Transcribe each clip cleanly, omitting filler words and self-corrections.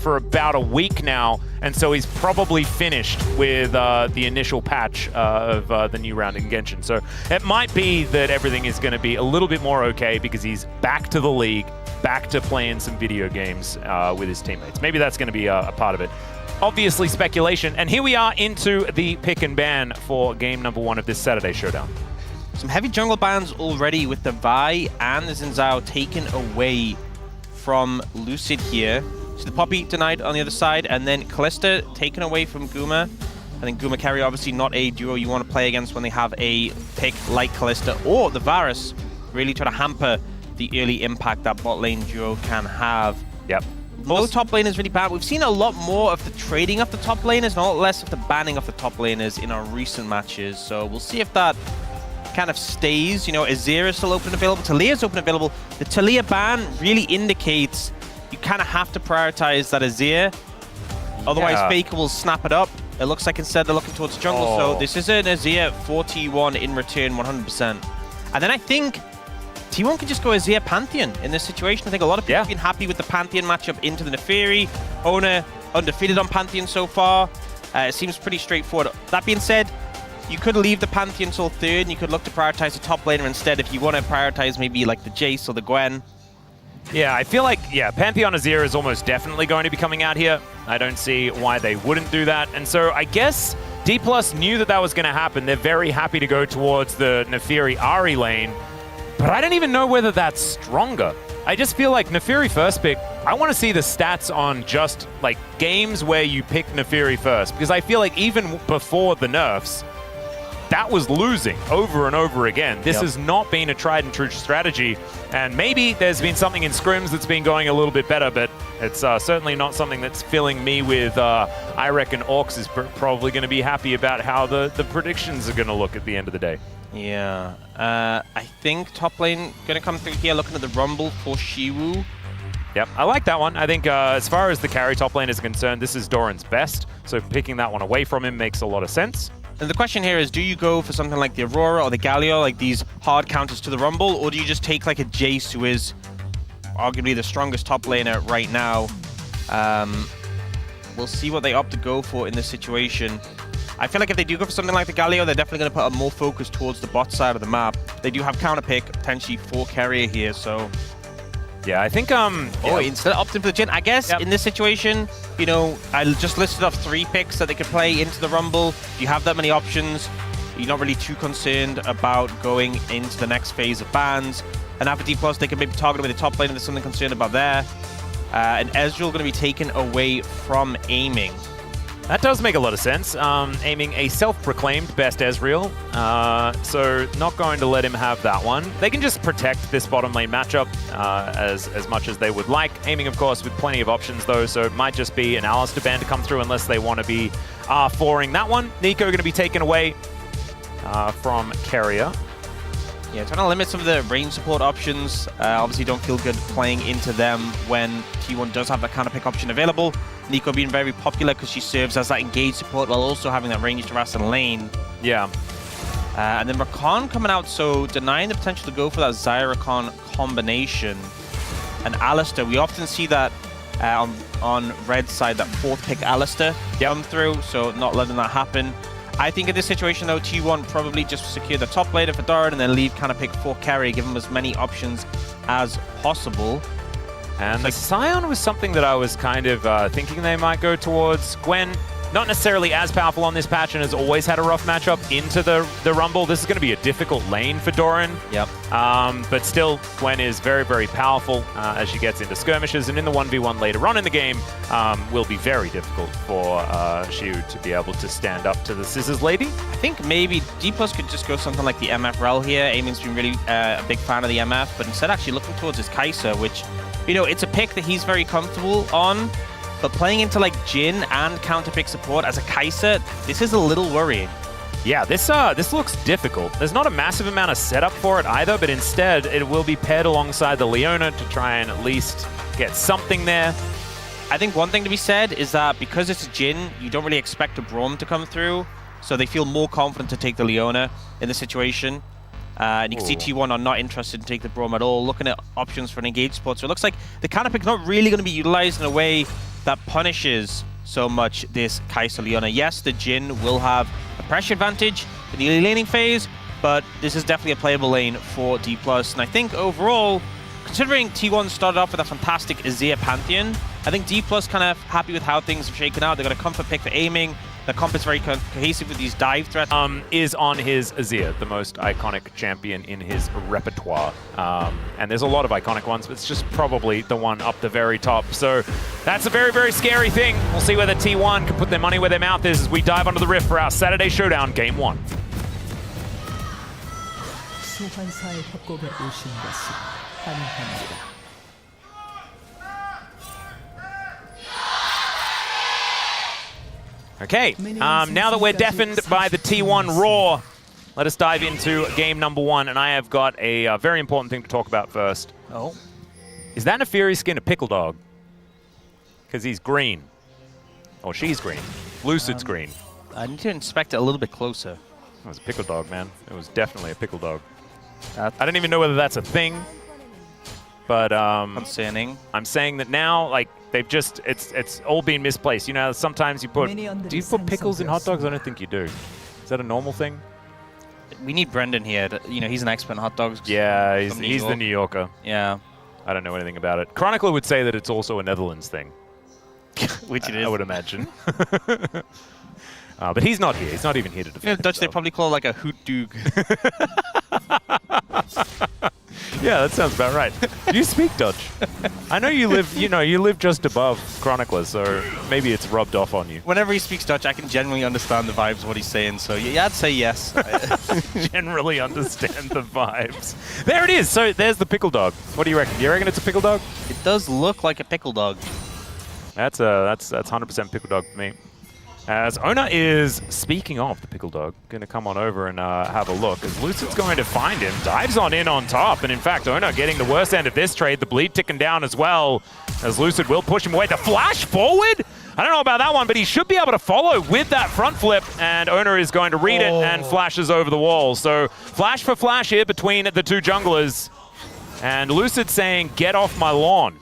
for about a week now, and so he's probably finished with the initial patch of the new round in Genshin. So it might be that everything is going to be a little bit more okay because he's back to the league, back to playing some video games with his teammates. Maybe that's going to be a part of it. Obviously speculation, and here we are into the pick and ban for game number 1 of this Saturday showdown. Some heavy jungle bans already with the Vi and the Xin Zhao taken away from Lucid here. So the Poppy denied on the other side, and then Kalista taken away from Guma. I think Guma carry obviously not a duo you want to play against when they have a pick like Kalista or the Varus, really try to hamper the early impact that bot lane duo can have. Yep. No top lane is really bad. We've seen a lot more of the trading of the top laners and a lot less of the banning of the top laners in our recent matches. So we'll see if that kind of stays. You know, Azir is still open and available. Talia is open and available. The Talia ban really indicates you kind of have to prioritize that Azir. Otherwise, Faker will snap it up. It looks like instead they're looking towards jungle. So this is an Azir 4T1 in return, 100%. And then I think T1 can just go Azir Pantheon in this situation. I think a lot of people have been happy with the Pantheon matchup into the Neferi. Ona undefeated on Pantheon so far. It seems pretty straightforward. That being said, you could leave the Pantheon till 3rd, and you could look to prioritize the top laner instead if you want to prioritize maybe like the Jace or the Gwen. Yeah, I feel like, Pantheon Azir is almost definitely going to be coming out here. I don't see why they wouldn't do that. And so I guess Dplus knew that that was going to happen. They're very happy to go towards the Neferi Ahri lane. But I don't even know whether that's stronger. I just feel like Neferi first pick, I want to see the stats on just like games where you pick Neferi first. Because I feel like even before the nerfs, that was losing over and over again. This has not been a tried and true strategy. And maybe there's been something in scrims that's been going a little bit better, but it's certainly not something that's filling me with, I reckon Orcs is probably going to be happy about how the predictions are going to look at the end of the day. Yeah, I think top lane going to come through here looking at the Rumble for Shiwu. Yep, I like that one. I think as far as the carry top lane is concerned, this is Doran's best. So picking that one away from him makes a lot of sense. And the question here is, do you go for something like the Aurora or the Galio, like these hard counters to the Rumble, or do you just take like a Jace, who is arguably the strongest top laner right now? We'll see what they opt to go for in this situation. I feel like if they do go for something like the Galio, they're definitely going to put a more focus towards the bot side of the map. They do have counter pick, potentially for carrier here, so... Yeah, I think, instead of opting for the Jhin, I guess in this situation, you know, I just listed off 3 picks that they could play into the Rumble. If you have that many options, you're not really too concerned about going into the next phase of bans. And after Dplus, they can maybe target with the top lane if there's something concerned about there. And Ezreal going to be taken away from aiming. That does make a lot of sense. Aiming a self-proclaimed best Ezreal, so not going to let him have that one. They can just protect this bottom lane matchup as much as they would like. Aiming, of course, with plenty of options, though, so it might just be an Alistar ban to come through unless they want to be R4ing that one. Nico going to be taken away from carrier. Yeah, trying to limit some of the range support options. Obviously, don't feel good playing into them when T1 does have that counter pick option available. Nico being very popular because she serves as that engage support while also having that range harass in lane. Yeah. And then Rakan coming out, so denying the potential to go for that Zyra Rakan combination. And Alistar, we often see that on red side, that 4th pick Alistar come through, so not letting that happen. I think in this situation, though, T1 probably just secure the top laner for Doran and then leave counter pick for carry, give them as many options as possible. And the Scion was something that I was kind of thinking they might go towards. Gwen, not necessarily as powerful on this patch and has always had a rough matchup into the Rumble. This is going to be a difficult lane for Doran. Yep. But still, Gwen is very, very powerful as she gets into skirmishes. And in the 1v1 later on in the game, will be very difficult for Shiu to be able to stand up to the Scissors Lady. I think maybe Dplus could just go something like the MF Rel here. Aimin's been really a big fan of the MF, but instead actually looking towards his Kai'Sa, which, you know, it's a pick that he's very comfortable on. But playing into like Jhin and counter pick support as a Kai'Sa, this is a little worrying. Yeah, this looks difficult. There's not a massive amount of setup for it either, but instead it will be paired alongside the Leona to try and at least get something there. I think one thing to be said is that because it's a Jhin, you don't really expect a Braum to come through, so they feel more confident to take the Leona in the situation. And you can see T1 are not interested in taking the Braum at all, looking at options for an engage support. So it looks like the counter pick is not really going to be utilized in a way that punishes so much this Kai'Sa Leona. Yes, the Jhin will have a pressure advantage in the early laning phase, but this is definitely a playable lane for Dplus. And I think overall, considering T1 started off with a fantastic Azir Pantheon, I think Dplus kind of happy with how things have shaken out. They got a comfort pick for aiming. The comp is very cohesive with these dive threats. Is on his Azir, the most iconic champion in his repertoire. And there's a lot of iconic ones, but it's just probably the one up the very top. So that's a very, very scary thing. We'll see whether T1 can put their money where their mouth is as we dive onto the rift for our Saturday Showdown Game 1. 소환사의 협곡에 오신 것을 환영합니다. Okay, now that we're deafened by the T1 roar, let us dive into game number 1, and I have got a very important thing to talk about first. Oh. Is that Neferi skin a pickle dog? Because he's green. Or she's green. Lucid's green. I need to inspect it a little bit closer. It was a pickle dog, man. It was definitely a pickle dog. I don't even know whether that's a thing, but concerning. I'm saying that now, like, they've just, it's all been misplaced. You know, sometimes you put, do you put pickles in hot dogs? I don't think you do. Is that a normal thing? We need Brendan here. You know, he's an expert in hot dogs. Yeah, he's the New Yorker. Yeah. I don't know anything about it. Chronicler would say that it's also a Netherlands thing. Which it is. I would imagine. But he's not here. He's not even here to defend In Dutch, they himself. probably call it like a hoot doog. Yeah, that sounds about right. Do you speak Dutch? I know you live, you live just above Chronicler, so maybe it's rubbed off on you. Whenever he speaks Dutch, I can generally understand the vibes of what he's saying. So yeah, I'd say yes. Generally understand the vibes. There it is. So there's the pickle dog. What do you reckon? Do you reckon it's a pickle dog? It does look like a pickle dog. That's 100% pickle dog for me. As Ona is, speaking of the pickle dog, going to come on over and have a look. As Lucid's going to find him, dives on in on top. And in fact, Ona getting the worst end of this trade. The bleed ticking down as well. As Lucid will push him away. The flash forward? I don't know about that one, but he should be able to follow with that front flip. And Ona is going to read it and flashes over the wall. So flash for flash here between the two junglers. And Lucid saying, get off my lawn.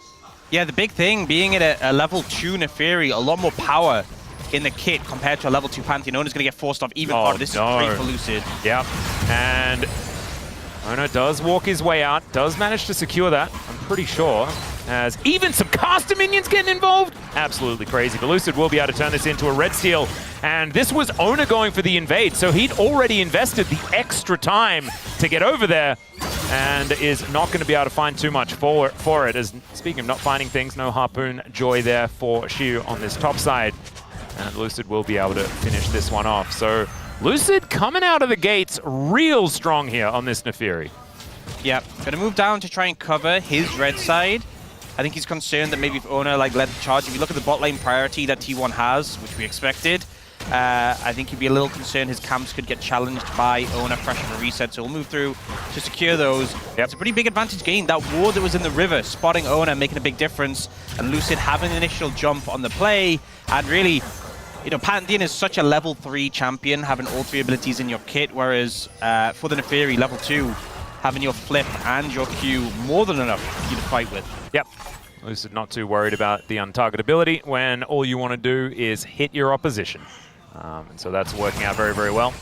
Yeah, the big thing being at a level 2 Neferi, a lot more power in the kit compared to a level 2 Pantheon. Ona's going to get forced off even harder. This is great for Lucid. Yep. And Ona does walk his way out, does manage to secure that, I'm pretty sure. As even some caster minions getting involved. Absolutely crazy. But Lucid will be able to turn this into a red steal. And this was Ona going for the invade, so he'd already invested the extra time to get over there and is not going to be able to find too much for it. As speaking of not finding things, no Harpoon joy there for Xiu on this top side. And Lucid will be able to finish this one off. So Lucid coming out of the gates real strong here on this Neferi. Yeah, gonna move down to try and cover his red side. I think he's concerned that maybe if Ona led the charge, if you look at the bot lane priority that T1 has, which we expected, I think he'd be a little concerned his camps could get challenged by Ona fresh from a reset. So we'll move through to secure those. Yep. It's a pretty big advantage gain. That ward that was in the river, spotting Ona, making a big difference. And Lucid having an initial jump on the play. And really, you know, Pantheon is such a level 3 champion, having all 3 abilities in your kit, whereas for the Neferi, level 2, having your flip and your Q more than enough for you to fight with. Yep. Lucid not too worried about the untargetability when all you want to do is hit your opposition. And so that's working out very, very well.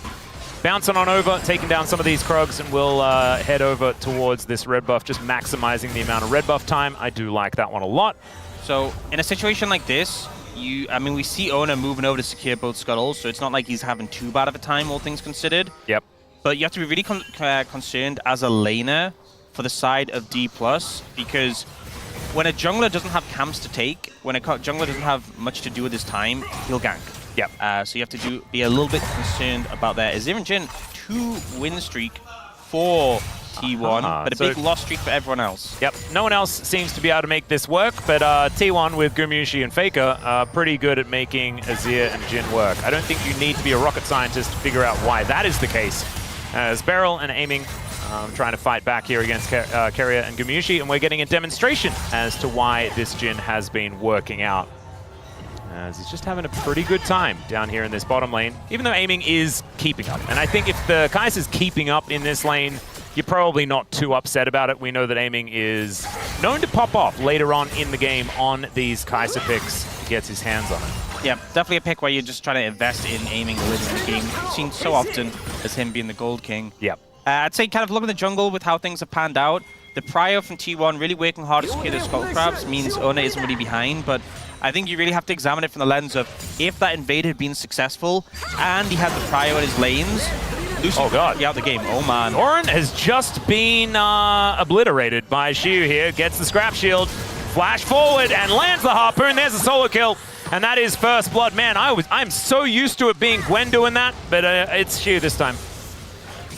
Bouncing on over, taking down some of these Krogs, and we'll head over towards this red buff, just maximizing the amount of red buff time. I do like that one a lot. So in a situation like this, we see Ona moving over to secure both scuttles, so it's not like he's having too bad of a time, all things considered. Yep. But you have to be really concerned as a laner for the side of Dplus, because when a jungler doesn't have camps to take, when a jungler doesn't have much to do with his time, he'll gank. Yep. So you have to be a little bit concerned about that. Azir and Jhin, 2-win streak for T1, but a big loss streak for everyone else. Yep, no one else seems to be able to make this work, but T1 with Gumushi and Faker are pretty good at making Azir and Jhin work. I don't think you need to be a rocket scientist to figure out why that is the case. As Beryl and Aiming trying to fight back here against Keria and Gumushi, and we're getting a demonstration as to why this Jhin has been working out. As he's just having a pretty good time down here in this bottom lane, even though Aiming is keeping up. And I think if the Kai'Sa is keeping up in this lane, you're probably not too upset about it. We know that Aiming is known to pop off later on in the game on these Kai'Sa picks. gets his hands on it. Yeah, definitely a pick where you're just trying to invest in aiming the win in the game. Seen so often as him being the gold king. Yep. I'd say kind of look at the jungle with how things have panned out. The prio from T1 really working hard to secure the skull crabs means Ona isn't really behind, but I think you really have to examine it from the lens of if that invade had been successful and he had the prio in his lanes, Lucy would be out the game. Oh man. Doran has just been obliterated by Xiu here. Gets the scrap shield, flash forward and lands the harpoon. There's a solo kill. And that is first blood. Man, I'm so used to it being Gwen doing that, but it's Xiu this time.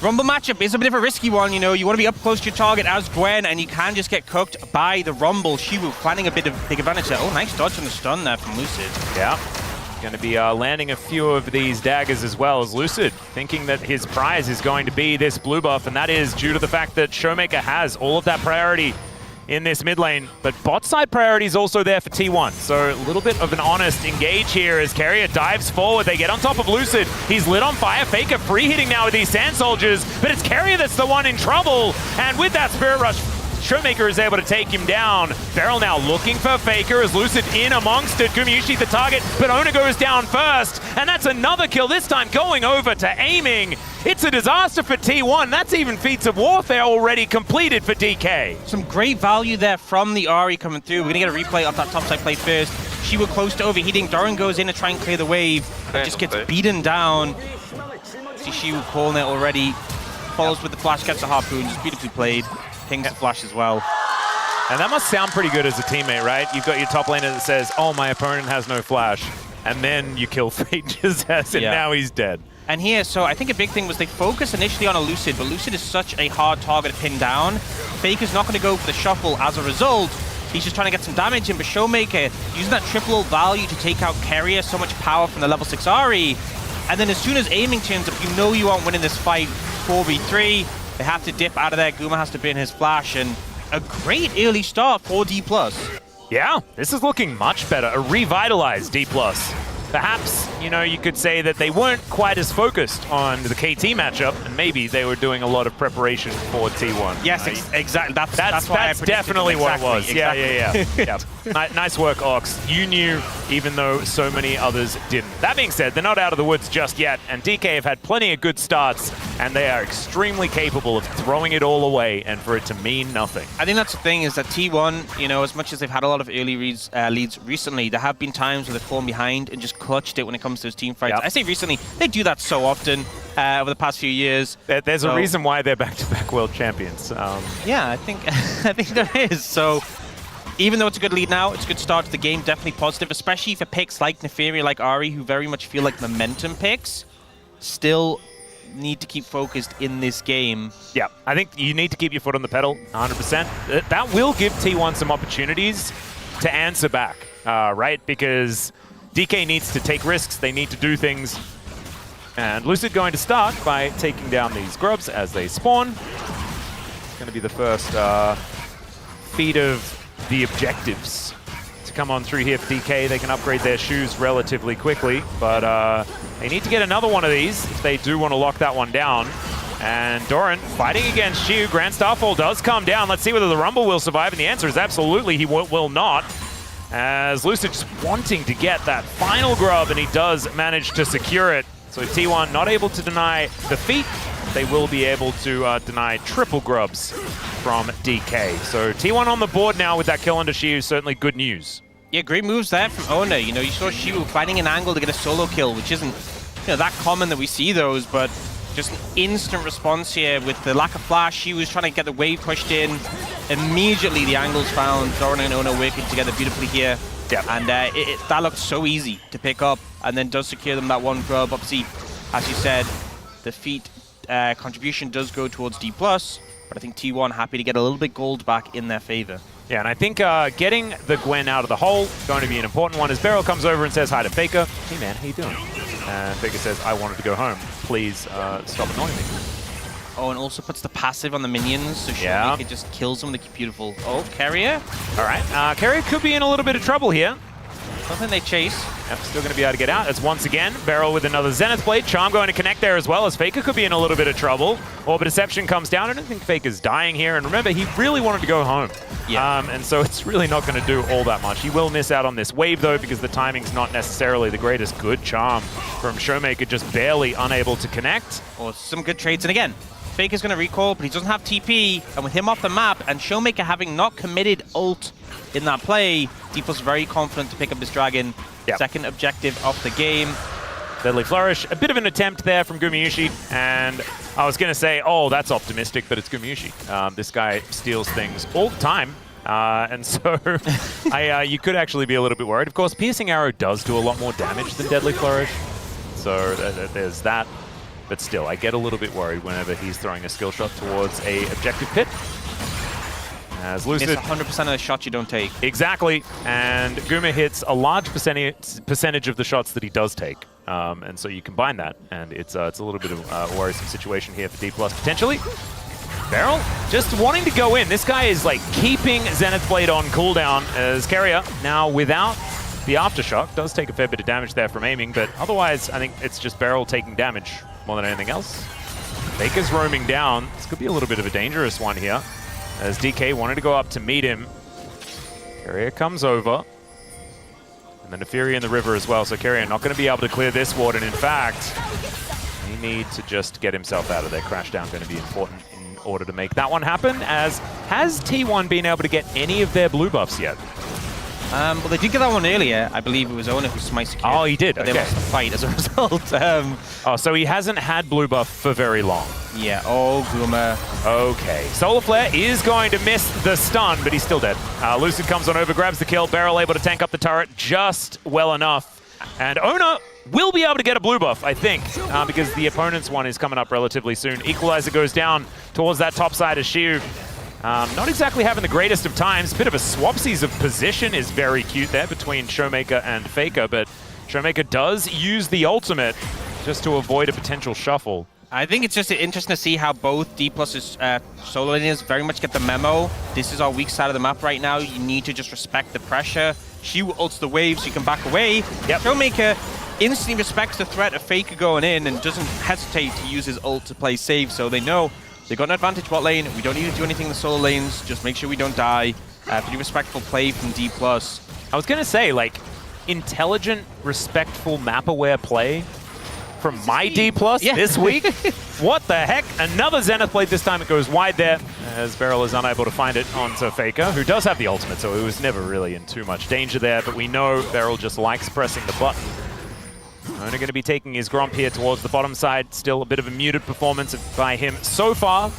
Rumble matchup is a bit of a risky one, you know. You want to be up close to your target as Gwen, and you can just get cooked by the Rumble. Xiu planning a bit of big advantage there. Oh, nice dodge on the stun there from Lucid. Yeah. Going to be landing a few of these daggers as well as Lucid, thinking that his prize is going to be this blue buff, and that is due to the fact that Showmaker has all of that priority in this mid lane, but bot side priority is also there for T1. So a little bit of an honest engage here as Carrier dives forward. They get on top of Lucid. He's lit on fire. Faker free hitting now with these Sand Soldiers, but it's Carrier that's the one in trouble. And with that Spirit Rush, Showmaker is able to take him down. Feral now looking for Faker as Lucid in amongst it. Gumayushi the target, but Ona goes down first. And that's another kill, this time going over to aiming. It's a disaster for T1. That's even feats of warfare already completed for DK. Some great value there from the Ahri coming through. We're going to get a replay of that topside play first. She was close to overheating. Doran goes in to try and clear the wave. But just gets beaten down. See Xiu calling it already. Follows with the flash, gets a harpoon. Just beautifully played. Pings the flash as well. And that must sound pretty good as a teammate, right? You've got your top laner that says, oh, my opponent has no flash. And then you kill Fage's ass, and now he's dead. And here, so I think a big thing was they focused initially on a Lucid, but Lucid is such a hard target to pin down. Faker's not going to go for the shuffle as a result. He's just trying to get some damage in, but Showmaker using that triple ult value to take out Carrier, so much power from the level 6 Ahri. And then as soon as aiming turns up, you know you aren't winning this fight 4v3. They have to dip out of there. Guma has to burn his flash, and a great early start for Dplus. Yeah, this is looking much better. A revitalized Dplus. Perhaps, you know, you could say that they weren't quite as focused on the KT matchup, and maybe they were doing a lot of preparation for T1. Yes, exactly. That's definitely what it was. Exactly. Yeah. Nice work, Ox. You knew, even though so many others didn't. That being said, they're not out of the woods just yet, and DK have had plenty of good starts, and they are extremely capable of throwing it all away, and for it to mean nothing. I think that's the thing, is that T1, you know, as much as they've had a lot of early leads recently, there have been times where they've fallen behind and just clutched it when it comes to those team fights. I say recently, they do that so often over the past few years. There's a reason why they're back-to-back world champions. Yeah, I think there is. So even though it's a good lead now, it's a good start to the game, definitely positive, especially for picks like Nefaria, like Ahri, who very much feel like momentum picks, still need to keep focused in this game. Yeah, I think you need to keep your foot on the pedal, 100%. That will give T1 some opportunities to answer back, right? Because DK needs to take risks, they need to do things. And Lucid going to start by taking down these grubs as they spawn. It's going to be the first feed of the objectives to come on through here for DK. They can upgrade their shoes relatively quickly, but they need to get another one of these if they do want to lock that one down. And Doran fighting against Xiu. Grand Starfall does come down. Let's see whether the Rumble will survive, and the answer is absolutely he will not. As Lucid just wanting to get that final grub, and he does manage to secure it. So T1 not able to deny the feat. They will be able to deny triple grubs from DK. So T1 on the board now with that kill under Xiu, certainly good news. Yeah, great moves there from Ona. You know, you saw Xiu finding an angle to get a solo kill, which isn't, you know, that common that we see those, but just an instant response here with the lack of flash. She was trying to get the wave pushed in. Immediately the angles found. Doran and Ona working together beautifully here. Yeah. And that looked so easy to pick up, and then does secure them that one grub. Obviously, as you said, the feat contribution does go towards Dplus, but I think T1 happy to get a little bit gold back in their favor. Yeah, and I think getting the Gwen out of the hole is going to be an important one as Beryl comes over and says hi to Faker. Hey man, how you doing? And Faker says, I wanted to go home. Please stop annoying me. Oh, and also puts the passive on the minions, so Showmaker just kills them with the beautiful... Oh, Carrier? All right, Carrier could be in a little bit of trouble here. don't think they chase. Yep, still going to be able to get out. It's once again Beryl with another Zenith Blade. Charm going to connect there as well, as Faker could be in a little bit of trouble. Orbit Deception comes down. I don't think Faker's dying here. And remember, he really wanted to go home. Yeah. And so it's really not going to do all that much. He will miss out on this wave, though, because the timing's not necessarily the greatest. Good Charm from Showmaker, just barely unable to connect. Or some good trades. And again, Faker's going to recall, but he doesn't have TP. And with him off the map, and Showmaker having not committed ult in that play, Dplus very confident to pick up this dragon. Yep. Second objective of the game. Deadly Flourish, a bit of an attempt there from Gumayusi, and I was going to say, oh, that's optimistic, but it's Gumayusi. This guy steals things all the time, and so you could actually be a little bit worried. Of course, Piercing Arrow does do a lot more damage than Deadly Flourish, so there's that. But still, I get a little bit worried whenever he's throwing a skill shot towards a objective pit. As Lucid, it's 100% of the shots you don't take. Exactly, and Guma hits a large percentage of the shots that he does take. And so you combine that, and it's a little bit of a worrisome situation here for Dplus potentially. Beryl just wanting to go in. This guy is like keeping Zenith Blade on cooldown as Carrier now without the Aftershock. Does take a fair bit of damage there from aiming, but otherwise I think it's just Beryl taking damage more than anything else. Faker's roaming down. This could be a little bit of a dangerous one here, as DK wanted to go up to meet him. Carrier comes over. And then a Fury in the river as well, so Carrier not going to be able to clear this ward, and in fact, he needs to just get himself out of there. Crashdown going to be important in order to make that one happen, as has T1 been able to get any of their blue buffs yet? Well, they did get that one earlier. I believe it was Owner who smite secured. Oh, he did, But okay. they lost the fight as a result. Oh, so he hasn't had blue buff for very long. Yeah, oh, Guma. Okay, Solar Flare is going to miss the stun, but he's still dead. Lucid comes on over, grabs the kill. Beryl able to tank up the turret just well enough. And Owner will be able to get a blue buff, I think, because the opponent's one is coming up relatively soon. Equalizer goes down towards that top side of Shiu. Not exactly having the greatest of times. Bit of a swapsies of position is very cute there between Showmaker and Faker, but Showmaker does use the ultimate just to avoid a potential shuffle. I think it's just interesting to see how both Dplus's solo laners very much get the memo. This is our weak side of the map right now. You need to just respect the pressure. She ults the wave so you can back away. Yep. Showmaker instantly respects the threat of Faker going in and doesn't hesitate to use his ult to play safe, so they know they got an advantage bot lane. We don't need to do anything in the solo lanes. Just make sure we don't die. Pretty respectful play from Dplus. I was going to say, like, intelligent, respectful, map-aware play from my Dplus this week. What the heck? Another Zenith Blade. This time it goes wide there, as Beryl is unable to find it onto Faker, who does have the ultimate, so he was never really in too much danger there. But we know Beryl just likes pressing the button. Only going to be taking his Gromp here towards the bottom side. Still a bit of a muted performance by him so far,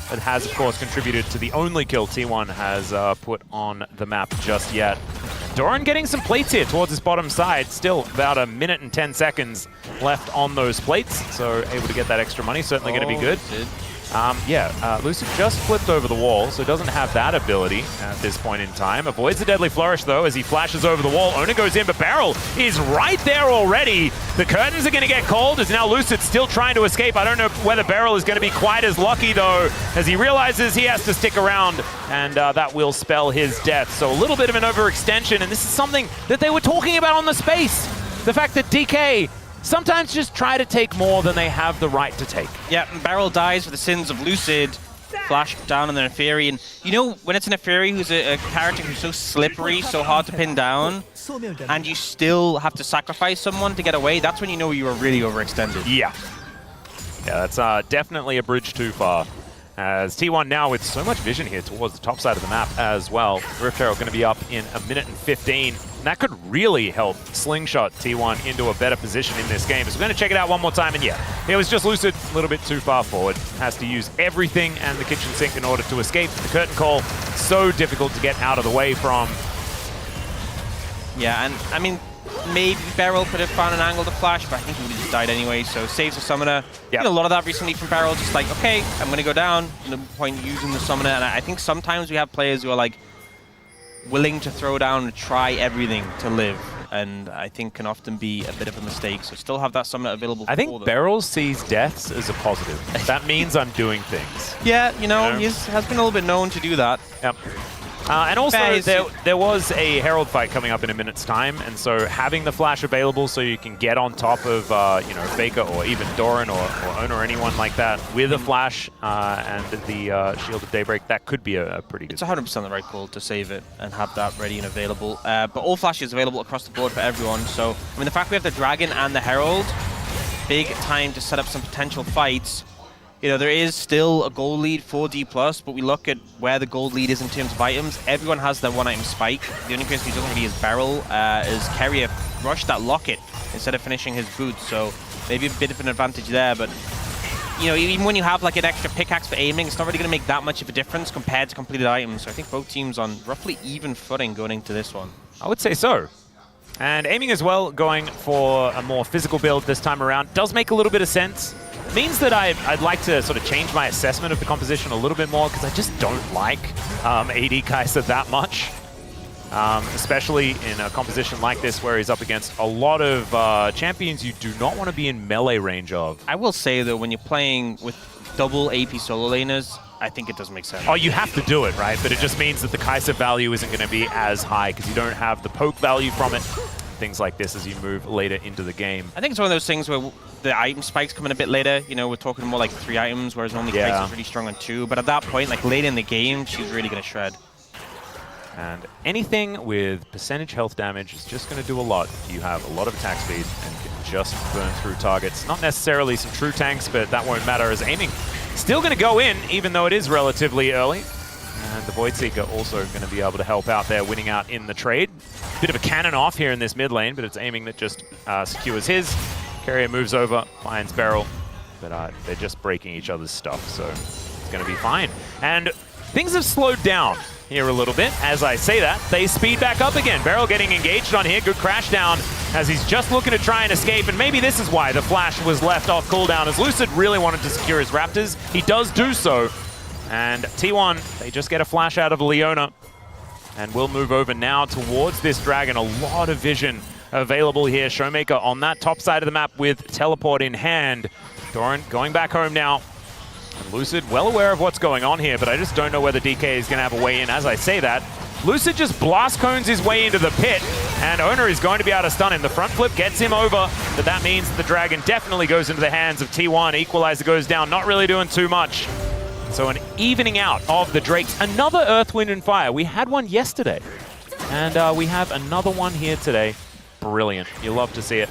but has, of course, contributed to the only kill T1 has put on the map just yet. Doran getting some plates here towards his bottom side. Still about a minute and 10 seconds left on those plates, so able to get that extra money. Certainly going to be good. Lucid just flipped over the wall, so doesn't have that ability at this point in time. Avoids the Deadly Flourish, though, as he flashes over the wall. Owner goes in, but Beryl is right there already. The curtains are going to get called, as now Lucid still trying to escape. I don't know whether Beryl is going to be quite as lucky, though, as he realizes he has to stick around, and that will spell his death. So a little bit of an overextension, and this is something that they were talking about on the space. The fact that DK sometimes just try to take more than they have the right to take. Yeah, and Beryl dies for the sins of Lucid. Flash down on the Neferi, and you know when it's a Neferi who's a character who's so slippery, so hard to pin down, and you still have to sacrifice someone to get away, that's when you know you are really overextended. Yeah, that's definitely a bridge too far. As T1 now with so much vision here towards the top side of the map as well. Rift Herald going to be up in a minute and 15. And that could really help slingshot T1 into a better position in this game. So we're going to check it out one more time. And yeah, it was just Lucid a little bit too far forward. Has to use everything and the kitchen sink in order to escape. The curtain call, so difficult to get out of the way from. Yeah, and I mean, maybe Beryl could have found an angle to flash, but I think he would have just died anyway, so saves the summoner. Yep. Seen a lot of that recently from Beryl, just like, okay, I'm going to go down, no point using the summoner, and I think sometimes we have players who are like willing to throw down and try everything to live, and I think can often be a bit of a mistake, so still have that summoner available. I think Beryl sees deaths as a positive. That means I'm doing things. Yeah, you know, he has been a little bit known to do that. Yep. And also, there was a Herald fight coming up in a minute's time, and so having the flash available so you can get on top of, you know, Faker or even Doran or Owner or anyone like that with a flash and the Shield of Daybreak, that could be a pretty good. It's 100% the right call to save it and have that ready and available. But all flash is available across the board for everyone. So, I mean, the fact we have the Dragon and the Herald, big time to set up some potential fights. You know, there is still a gold lead for Dplus, but we look at where the gold lead is in terms of items. Everyone has their one-item spike. The only person who doesn't really is Beryl, is Keria rushed that locket instead of finishing his boots, so maybe a bit of an advantage there, but you know, even when you have like an extra pickaxe for aiming, it's not really going to make that much of a difference compared to completed items. So I think both teams on roughly even footing going into this one. I would say so. And aiming as well, going for a more physical build this time around, does make a little bit of sense. Means that I'd like to sort of change my assessment of the composition a little bit more, because I just don't like AD Kaiser that much. Especially in a composition like this where he's up against a lot of champions you do not want to be in melee range of. I will say though, when you're playing with double AP solo laners, I think it does make sense. Oh, you have to do it, right? But it just means that the Kaiser value isn't going to be as high because you don't have the poke value from it. Things like this as you move later into the game. I think it's one of those things where the item spikes come in a bit later. You know, we're talking more like 3 items, whereas normally Kaiser's really strong on 2. But at that point, like late in the game, she's really going to shred. And anything with percentage health damage is just going to do a lot. You have a lot of attack speed and can just burn through targets. Not necessarily some true tanks, but that won't matter as aiming still going to go in, even though it is relatively early. And the Voidseeker also going to be able to help out there, winning out in the trade. Bit of a cannon off here in this mid lane, but it's aiming that just secures his. Keria moves over, finds Beryl, but they're just breaking each other's stuff, so it's going to be fine. And things have slowed down here a little bit. As I say that, they speed back up again. Beryl getting engaged on here. Good crash down as he's just looking to try and escape. And maybe this is why the flash was left off cooldown, as Lucid really wanted to secure his Raptors. He does do so. And T1, they just get a flash out of Leona. And we'll move over now towards this Dragon. A lot of vision available here. Showmaker on that top side of the map with teleport in hand. Doran going back home now. And Lucid, well aware of what's going on here, but I just don't know whether DK is going to have a way in. As I say that, Lucid just blast cones his way into the pit, and Owner is going to be able to stun him. The front flip gets him over, but that means the Dragon definitely goes into the hands of T1. Equalizer goes down, not really doing too much. So an evening out of the Drakes. Another Earth, Wind, and Fire. We had one yesterday, and we have another one here today. Brilliant. You love to see it.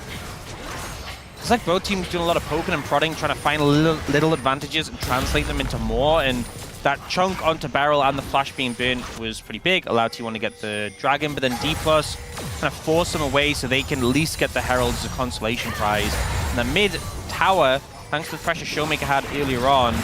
It's like both teams doing a lot of poking and prodding, trying to find little advantages and translate them into more. And that chunk onto Beryl and the flash being burnt was pretty big. Allowed T1 to get the Dragon, but then Dplus kind of force them away so they can at least get the Herald as a consolation prize. And the mid tower, thanks to the pressure Showmaker had earlier on,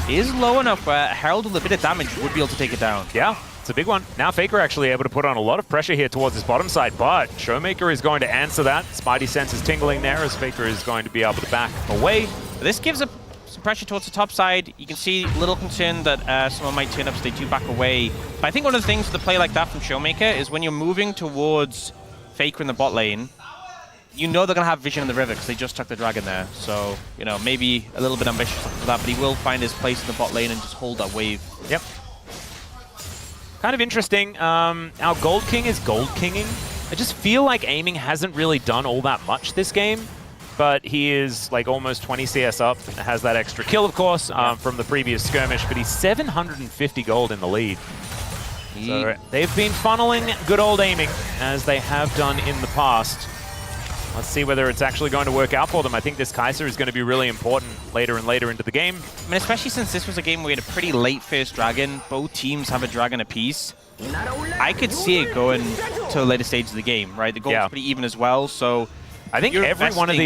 is low enough where a Herald with a bit of damage would be able to take it down. Yeah. It's a big one. Now Faker actually able to put on a lot of pressure here towards his bottom side, but Showmaker is going to answer that. Spidey sense is tingling there as Faker is going to be able to back away. This gives up some pressure towards the top side. You can see little concern that someone might turn up, so they do back away. But I think one of the things with a play like that from Showmaker is when you're moving towards Faker in the bot lane, you know they're going to have vision in the river because they just took the Dragon there. So, you know, maybe a little bit ambitious for that, but he will find his place in the bot lane and just hold that wave. Yep. Kind of interesting. Our Gold King is Gold Kinging. I just feel like aiming hasn't really done all that much this game, but he is like almost 20 CS up, has that extra kill, of course, from the previous skirmish, but he's 750 gold in the lead. So they've been funneling good old aiming, as they have done in the past. Let's see whether it's actually going to work out for them. I think this Kaiser is going to be really important later and later into the game. I mean, especially since this was a game where we had a pretty late first Dragon. Both teams have a Dragon apiece. I could see it going to a later stage of the game, right? The goal is pretty even as well, so I think every one of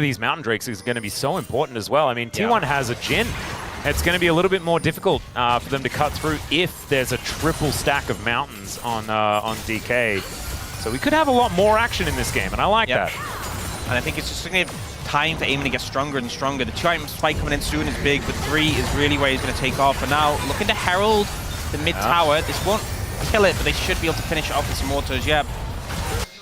these Mountain Drakes is going to be so important as well. I mean, T1 has a Jhin. It's going to be a little bit more difficult for them to cut through if there's a triple stack of mountains on DK. So we could have a lot more action in this game, and I like that. And I think it's just going to have time for aiming to get stronger and stronger. The 2-item spike coming in soon is big, but 3 is really where he's going to take off. And now, looking to Herald the mid tower. This won't kill it, but they should be able to finish it off with some autos. Yeah.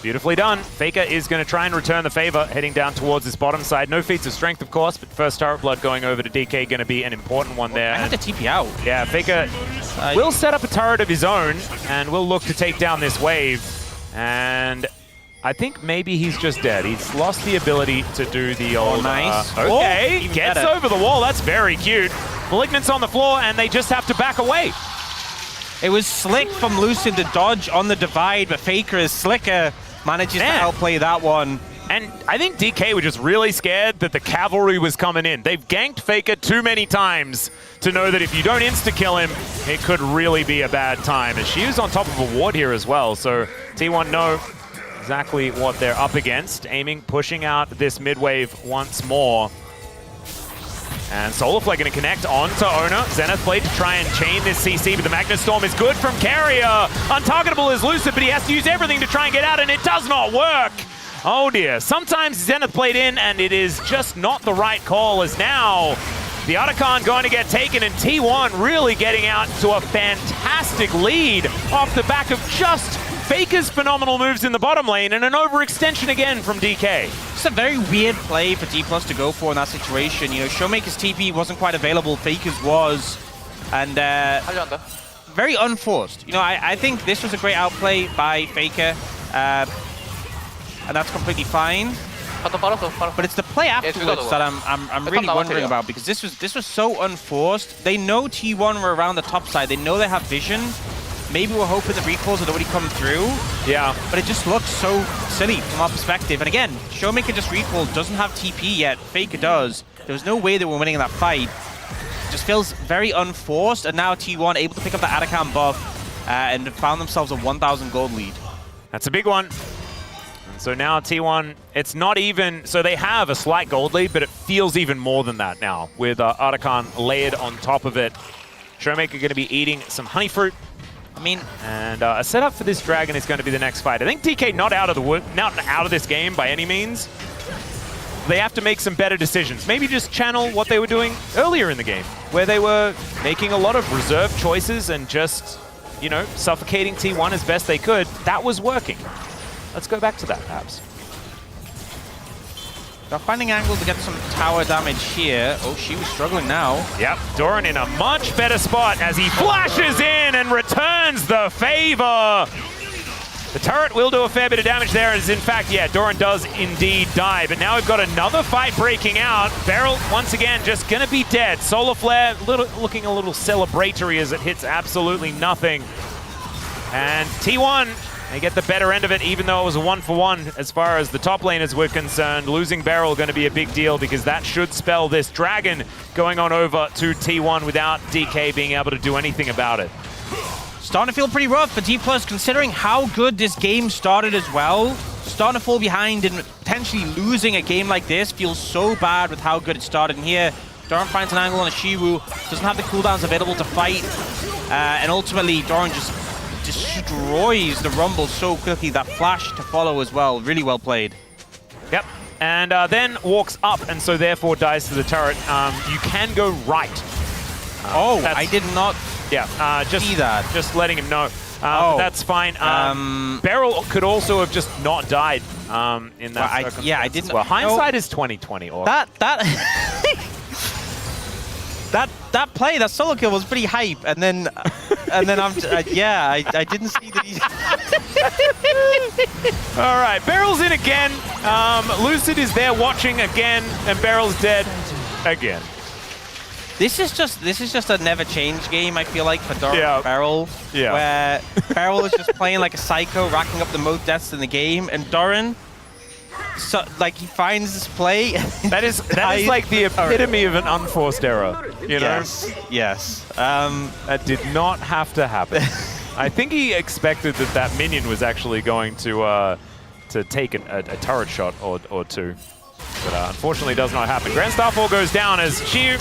Beautifully done. Faker is going to try and return the favor, heading down towards this bottom side. No feats of strength, of course, but first turret blood going over to DK going to be an important one there. I have to TP out. Yeah, Faker will set up a turret of his own and will look to take down this wave. And I think maybe he's just dead. He's lost the ability to do the old... nice. Okay, Oh, gets better. over the wall. That's very cute. Malignant's on the floor, and they just have to back away. It was slick from Lucid to dodge on the divide, but Faker is slicker. Manages to outplay that one. And I think DK were just really scared that the cavalry was coming in. They've ganked Faker too many times to know that if you don't insta-kill him, it could really be a bad time. And she is on top of a ward here as well, so T1 know exactly what they're up against. Aiming, pushing out this mid-wave once more. And Solarflare going to connect onto Ona. Zenith Blade to try and chain this CC, but the Magnus Storm is good from Carrier. Untargetable is Lucid, but he has to use everything to try and get out, and it does not work. Oh dear. Sometimes Zenith Blade in, and it is just not the right call, as now the Otacon going to get taken, and T1 really getting out to a fantastic lead off the back of just Faker's phenomenal moves in the bottom lane and an overextension again from DK. It's a very weird play for Dplus to go for in that situation. You know, Showmaker's TP wasn't quite available, Faker's was, and very unforced. You know, I think this was a great outplay by Faker, and that's completely fine. But it's the play afterwards that I'm really wondering about, because this was so unforced. They know T1 were around the top side. They know they have vision. Maybe we're hoping the recalls had already come through. Yeah. But it just looks so silly from our perspective. And again, Showmaker just recalled, doesn't have TP yet. Faker does. There was no way they were winning that fight. It just feels very unforced. And now T1 able to pick up the Atacam buff and found themselves a 1,000 gold lead. That's a big one. And so now T1, it's not even... So they have a slight gold lead, but it feels even more than that now, with Otacon layered on top of it. Showmaker going to be eating some honey fruit. I mean, and a setup for this dragon is going to be the next fight. I think DK not out of this game by any means. They have to make some better decisions. Maybe just channel what they were doing earlier in the game, where they were making a lot of reserve choices and just, you know, suffocating T1 as best they could. That was working. Let's go back to that, perhaps. they're finding angles to get some tower damage here. Oh, she was struggling now. Yep, Doran in a much better spot as he flashes in and returns the favor. The turret will do a fair bit of damage there, as in fact, yeah, Doran does indeed die. But now we've got another fight breaking out. Beryl, once again, just gonna be dead. Solar Flare looking a little celebratory as it hits absolutely nothing. And T1, they get the better end of it, even though it was a 1-for-1 as far as the top laners were concerned. Losing Beryl going to be a big deal, because that should spell this dragon going on over to T1 without DK being able to do anything about it. Starting to feel pretty rough for Dplus, considering how good this game started as well. Starting to fall behind and potentially losing a game like this feels so bad with how good it started. And here, Doran finds an angle on a Shiwu, doesn't have the cooldowns available to fight, and ultimately Doran just destroys the Rumble so quickly. That flash to follow as well, really well played. Yep, and then walks up, and so therefore dies to the turret. You can go right. I did not just see that. Just letting him know. But that's fine. Beryl could also have just not died in that circumstance. Yeah, I didn't. Well, hindsight is 20/20. Or that play, that solo kill was pretty hype, and then I didn't see that he. All right, Beryl's in again. Lucid is there watching again, and Beryl's dead again. This is just a never change game, I feel like, for Doran and Beryl. Yeah. Where Beryl is just playing like a psycho, racking up the most deaths in the game, and Doran, so like, he finds this play. That is like the epitome of an unforced error. You know? Yes. That did not have to happen. I think he expected that minion was actually going to take a turret shot or two, but unfortunately does not happen. Grand Starfall goes down as Shiu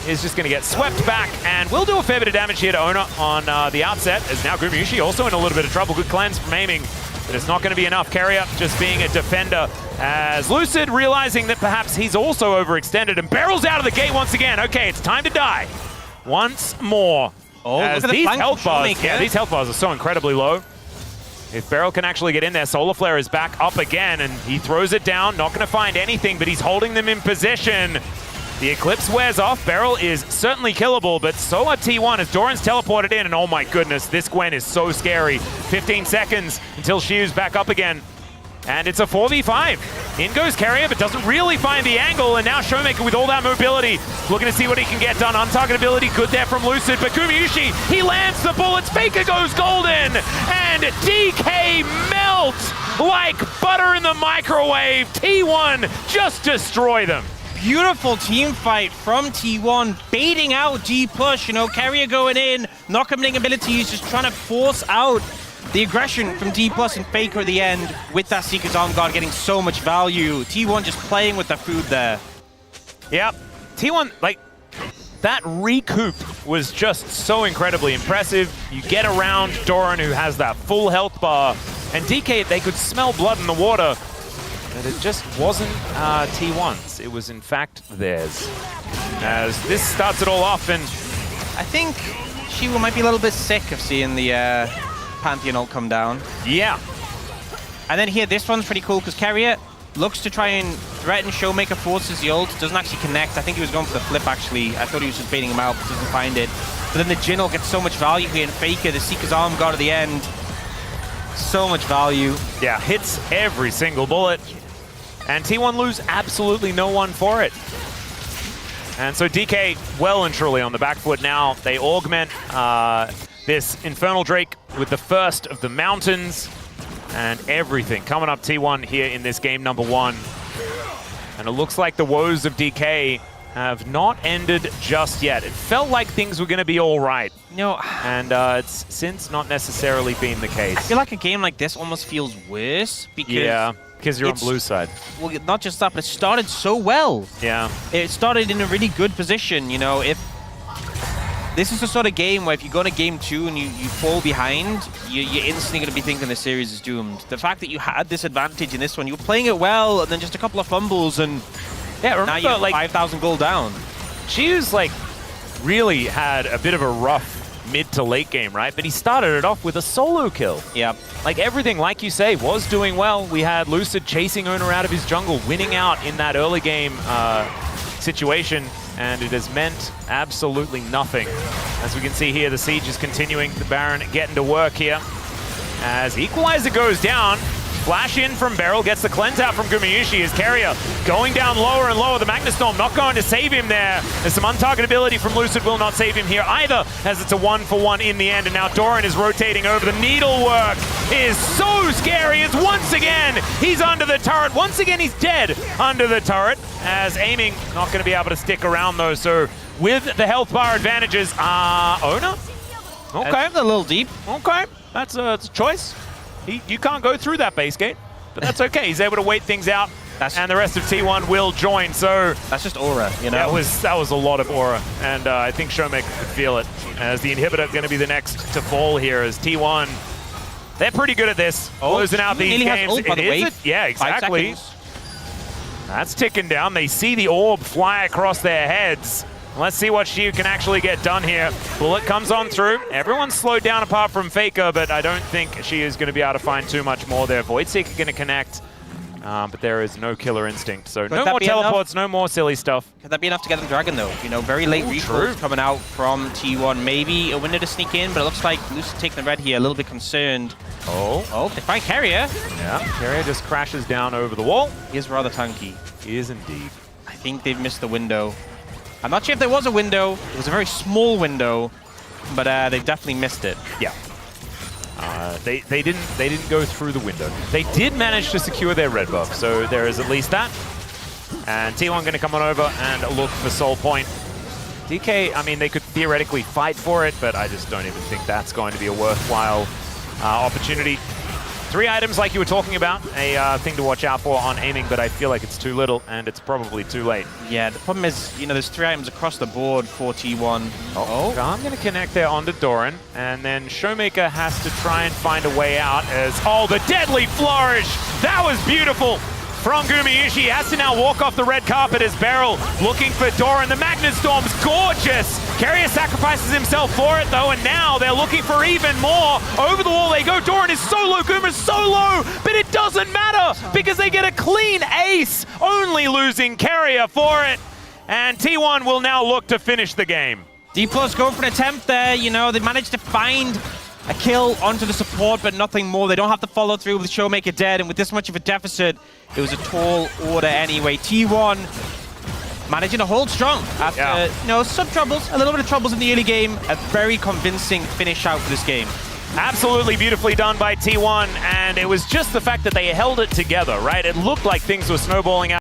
is just going to get swept back, and will do a fair bit of damage here to Ona on the outset, as now Gumayushi also in a little bit of trouble. Good cleanse from aiming, but it's not going to be enough. Carrier just being a defender, as Lucid realizing that perhaps he's also overextended, and Beryl's out of the gate once again. Okay, it's time to die once more. Oh, as look at these the health bars, these health are so incredibly low. If Beryl can actually get in there, Solar Flare is back up again, and he throws it down. Not going to find anything, but he's holding them in position. The Eclipse wears off. Beryl is certainly killable, but so are T1 as Doran's teleported in, and oh my goodness, this Gwen is so scary. 15 seconds until Shiu's back up again. And it's a 4v5. In goes Carrier, but doesn't really find the angle, and now Showmaker with all that mobility, looking to see what he can get done. Untargetability good there from Lucid, but Gumayusi, he lands the bullets, Faker goes golden, and DK melts like butter in the microwave. T1 just destroy them. Beautiful team fight from T1, baiting out Dplus, you know, Carrier going in, not committing abilities, just trying to force out the aggression from Dplus and Faker at the end with that Seeker's Arm Guard getting so much value. T1 just playing with the food there. Yep. T1, like, that recoup was just so incredibly impressive. You get around Doran, who has that full health bar, and DK, they could smell blood in the water, but it just wasn't T1's. It was, in fact, theirs. As this starts it all off, and I think Shiwa might be a little bit sick of seeing the Pantheon ult come down. yeah. And then here, this one's pretty cool because Carrier looks to try and threaten Showmaker, forces the ult, doesn't actually connect. I think he was going for the flip, actually. I thought he was just baiting him out, but doesn't find it. But then the Jin ult gets so much value here, and Faker, the Seeker's Arm Guard at the end. So much value. Yeah, hits every single bullet. And T1 lose absolutely no one for it. And so DK well and truly on the back foot now. They augment this Infernal Drake with the first of the mountains. And everything coming up T1 here in this game number 1. And it looks like the woes of DK have not ended just yet. It felt like things were going to be all right. No. And it's since not necessarily been the case. I feel like a game like this almost feels worse because... Yeah, because you're on blue side. Well, not just that, but it started so well. Yeah. It started in a really good position, you know. If this is the sort of game where if you go to game 2 and you fall behind, you're instantly going to be thinking the series is doomed. The fact that you had this advantage in this one, you were playing it well, and then just a couple of fumbles, and yeah, remember, now you're like 5,000 gold down. Shiu's like really had a bit of a rough mid to late game, right? But he started it off with a solo kill. Yep. Like everything, like you say, was doing well. We had Lucid chasing Owner out of his jungle, winning out in that early game situation, and it has meant absolutely nothing. As we can see here, the siege is continuing. The Baron getting to work here. As Equalizer goes down, flash in from Beryl, gets the cleanse out from Gumayusi as Carrier going down lower and lower. The Magnastorm not going to save him there. There's some untargetability from Lucid, will not save him here either, as it's a 1-for-1 in the end. And now Doran is rotating over. The needlework is so scary as once again he's under the turret. Once again he's dead under the turret, as aiming not going to be able to stick around though. So with the health bar advantages, Owner? Okay. That's a little deep. Okay, that's a choice. You can't go through that base gate, but that's okay. He's able to wait things out, and the rest of T1 will join. So that's just aura, you know? That was a lot of aura, and I think Showmaker could feel it, as the inhibitor going to be the next to fall here, as T1, they're pretty good at this, closing out these games. Ult, by the way. Yeah, exactly. That's ticking down. They see the orb fly across their heads. Let's see what Shiu can actually get done here. Bullet comes on through. Everyone's slowed down apart from Faker, but I don't think Shiu is going to be able to find too much more there. Voidseeker going to connect, but there is no killer instinct. So no more teleports, no more silly stuff. Could that be enough to get them Dragon, though? You know, very late recalls coming out from T1. Maybe a window to sneak in, but it looks like Lucid taking the red here, a little bit concerned. Oh, they find Carrier. Yeah, Carrier just crashes down over the wall. He is rather tanky. He is indeed. I think they've missed the window. I'm not sure if there was a window. It was a very small window, but they definitely missed it. Yeah. They didn't go through the window. They did manage to secure their red buff, so there is at least that. And T1 going to come on over and look for Soul Point. DK, I mean, they could theoretically fight for it, but I just don't even think that's going to be a worthwhile opportunity. 3 items like you were talking about, a thing to watch out for on aiming, but I feel like it's too little and it's probably too late. Yeah, the problem is, you know, there's 3 items across the board for T1. I'm going to connect there onto Doran, and then Showmaker has to try and find a way out as, the deadly flourish! That was beautiful from Gumayusi. He has to now walk off the red carpet as Beryl looking for Doran. The Magnastorm's gorgeous! Carrier sacrifices himself for it though, and now they're looking for even more. Over the wall they go. Doran is so low, Guma's so low, but it doesn't matter because they get a clean ace, only losing Carrier for it. And T1 will now look to finish the game. Dplus go for an attempt there, you know, they managed to find a kill onto the support, but nothing more. They don't have to follow through with Showmaker dead, and with this much of a deficit, it was a tall order anyway. T1 managing to hold strong after, you know, some troubles, a little bit of troubles in the early game. A very convincing finish out for this game. Absolutely beautifully done by T1, and it was just the fact that they held it together, right? It looked like things were snowballing out.